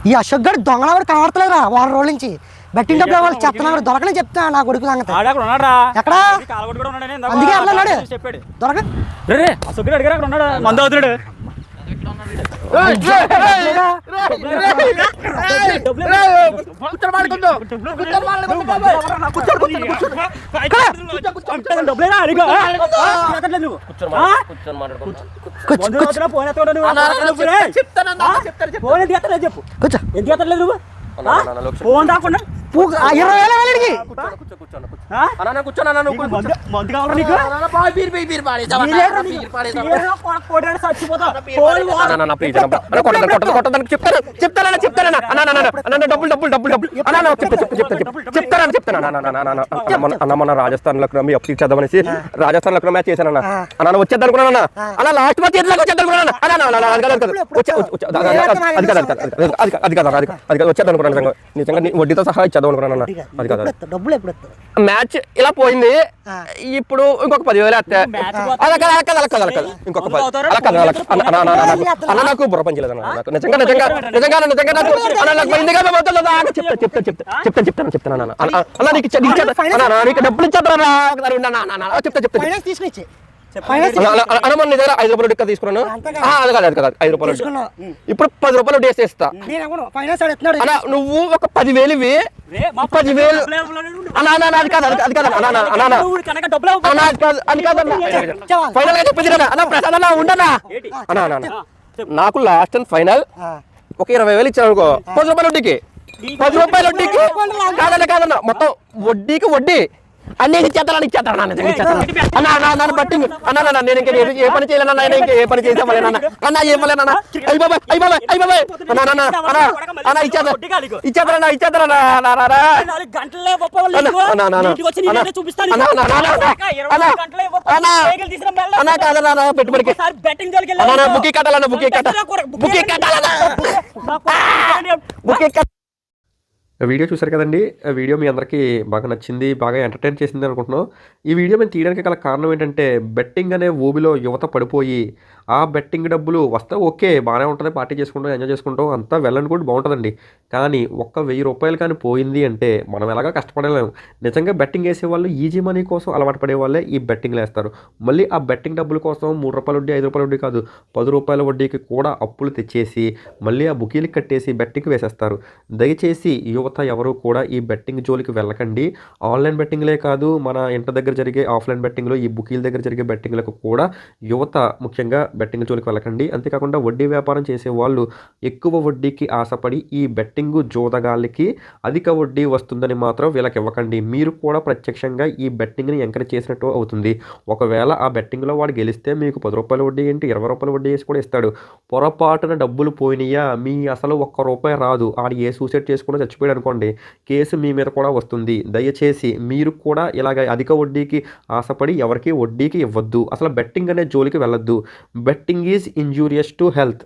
ఈ అశోక్ గడు దొంగల కూడా కనబడతలేరా వారం రోజుల నుంచి బెట్టింగ్ డబ్బులు వాళ్ళు చెప్తున్నా దొరకని చెప్తా నా కొడుకు సంగతి ఎక్కడ అందుకే అన్నాడు దొరక ఫోన్ రాకుండా 20,000 మొన్న రాజస్థాన్ లో అప్పు ఇచ్చేద్దామనేసి రాజస్థాన్ లో మ్యాచ్ చేశానన్న అన్న వచ్చేద్దాం అనుకున్నాను అన్న లాస్ట్ మ్యాచ్ వచ్చేద్దాం వచ్చేద్దాం అనుకున్నాను నిజంగా వడ్డీతో సహా ఇచ్చేద్దాం అనుకున్నాను అది కదా మ్యాచ్ ఇలా పోయింది ఇప్పుడు ఇంకొక 10,000 వస్తే ఇంకొక అన్న నాకు బుర్ర పనిచేయలేదు నాకు నిజంగా నిజంగా నిజంగా నిజంగా నాకు నాకు పోయింది కదా చెప్తాను అలా నీకు డబ్బులు ఇచ్చేద్దా తీసుకొచ్చి అనమని దగ్గర 5 రూపాయలు టిక్క తీసుకున్నాను అది కదా 5 రూపాయలు ఇప్పుడు 10 రూపాయలు డేస్ ఇస్తా అన్న నువ్వు ఒక 10,000 ఇవి 10,000 అది కాదు ఫైనల్ గా చెప్పింది కదా అన్న ప్రసాద్ అన్న ఉండనా అన్న నాకు లాస్ట్ అండ్ ఫైనల్ ఒక 20,000 ఇచ్చాను అనుకో 10 రూపాయల వడ్డీకి 10 రూపాయల వడ్డీకి కాదన్న మొత్తం వడ్డీకి వడ్డీ అన్నీ ఇచ్చేస్తాను అన్న బట్టి అన్న నేను ఇంకా ఏ పని చేయలేనా ఏ పని చేసామలేనా అన్న ఏమలేనా అన్న ఇచ్చేస్తారా అన్న కాదన్నా పెట్టుబడికి బుక్కి కట్టాలన్న బుక్కి కట్టాలన్నా వీడియో చూసారు కదండి. వీడియో మీ అందరికీ బాగా నచ్చింది, బాగా ఎంటర్టైన్ చేసింది అనుకుంటున్నాం. ఈ వీడియో మేము తీయడానికి గల కారణం ఏంటంటే బెట్టింగ్ అనే ఊబిలో యువత పడిపోయి ఆ బెట్టింగ్ డబ్బులు వస్తే ఓకే బాగానే ఉంటుంది, పార్టీ చేసుకుంటాం, ఎంజాయ్ చేసుకుంటాం, అంతా వెళ్ళని కూడా బాగుంటుందండి. కానీ ఒక్క 1,000 రూపాయలు కానీ పోయింది అంటే మనం ఎలాగా కష్టపడలేము. నిజంగా బెట్టింగ్ వేసే వాళ్ళు ఈజీ మనీ కోసం అలవాటు పడే వాళ్ళే ఈ బెట్టింగ్లు వేస్తారు. మళ్ళీ ఆ బెట్టింగ్ డబ్బుల కోసం 3 రూపాయల వడ్డీ 5 రూపాయల వడ్డీ కాదు 10 రూపాయల వడ్డీకి కూడా అప్పులు తెచ్చేసి మళ్ళీ ఆ బుకీలు కట్టేసి బెట్టింగ్ వేసేస్తారు. దయచేసి యువత ఎవరు కూడా ఈ బెట్టింగ్ జోలికి వెళ్ళకండి. ఆన్లైన్ బెట్టింగ్లే కాదు మన ఇంటి దగ్గర జరిగే ఆఫ్లైన్ బెట్టింగ్లో ఈ బుకీల దగ్గర జరిగే బెట్టింగ్లకు కూడా యువత ముఖ్యంగా బెట్టింగ్ జోలికి వెళ్ళకండి. అంతేకాకుండా వడ్డీ వ్యాపారం చేసే వాళ్ళు ఎక్కువ వడ్డీకి ఆశపడి ఈ బెట్టింగ్ జోదగాళ్ళకి అధిక వడ్డీ వస్తుందని మాత్రం వీళ్ళకి ఇవ్వకండి. మీరు కూడా ప్రత్యక్షంగా ఈ బెట్టింగ్ని ఎంకరేజ్ చేసినట్టు అవుతుంది. ఒకవేళ ఆ బెట్టింగ్లో వాడు గెలిస్తే మీకు 10 రూపాయల వడ్డీ ఏంటి 20 రూపాయల వడ్డీ వేసి కూడా ఇస్తాడు. పొరపాటున డబ్బులు పోయినాయా మీ అసలు ₹1 రాదు, ఆడు ఏ సూసైడ్ చేసుకుని చచ్చిపోయాడు అనుకోండి కేసు మీ మీద కూడా వస్తుంది. దయచేసి మీరు కూడా ఇలాగ అధిక వడ్డీకి ఆశపడి ఎవరికి వడ్డీకి ఇవ్వద్దు. అసలు బెట్టింగ్ అనే జోలికి వెళ్ళొద్దు. Betting is injurious to health.